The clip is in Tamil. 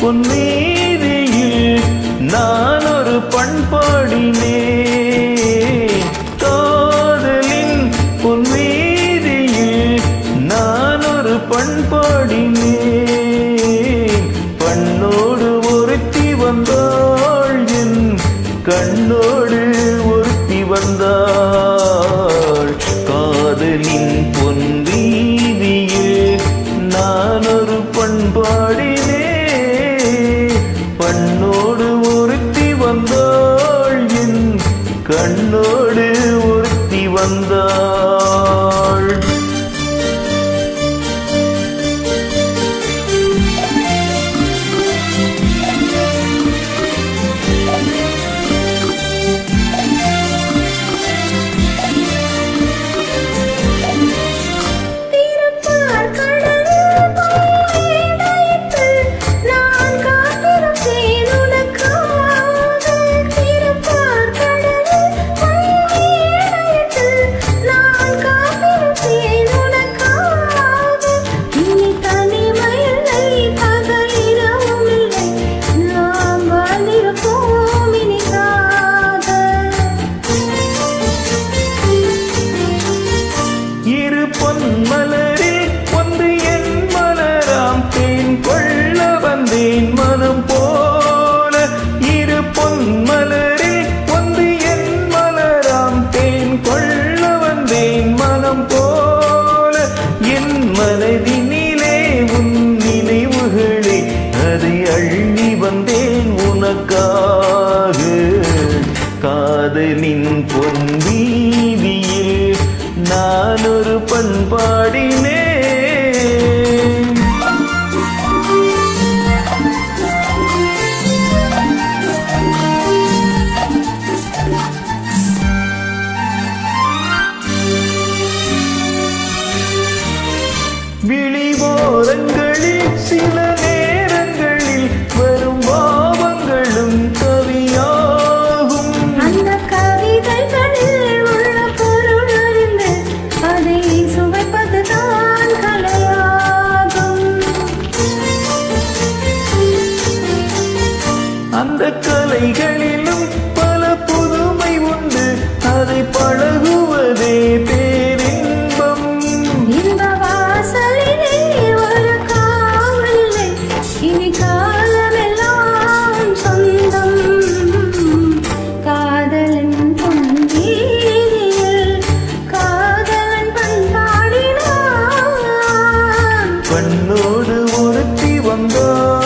பொன்வீதியில் நான் ஒரு பண்பாடினேன். காதலின் பொன்வீதியில் நான் ஒரு பண்பாடினேன். பண்ணோடு ஒருத்தி வந்தாள், என் கண்ணோடு ஒருத்தி வந்தாள். காதலின் பொன்வீதியில் நான் ஒரு பண்பாடினேன். பண்ணோடு ஒருத்தி வந்தாள், என் கண்ணோடு ஒருத்தி வந்தாள். பொன்மலரில் ஒன்று என் மலராம், தேன் கொள்ள வந்தேன் மனம் போல. இரு பொன்மலரில் ஒன்று என் மலராம், தேன் கொள்ள வந்தேன் மனம் போல. என் மனதினிலே உன் நினைவுகளே, அதை அள்ளி வந்தேன் உனக்காக. காதலின் பொன்வீதியில் நான் ஒரு பண்பாடினேன். விழிவோரங்களில் சில நேரங்களில் வரும் பாவங்களும் கவியாகும். அந்த கவிதைகளில் உள்ள பொருள் அறிந்து அதை சுவைப்பதுதான் கலையாகும். அந்த கலைகளிலும் பல புதுமை உண்டு, அதை பழகுவதே பேரின்பம். இந்த வாசலிலே ஒரு காவலிலே இனி காலமெல்லாம் சொந்தம். காதலன் பொன்வீதியில் காதலன் பண்பாடினான். பண்ணோடு ஒருத்தி வந்தாள்,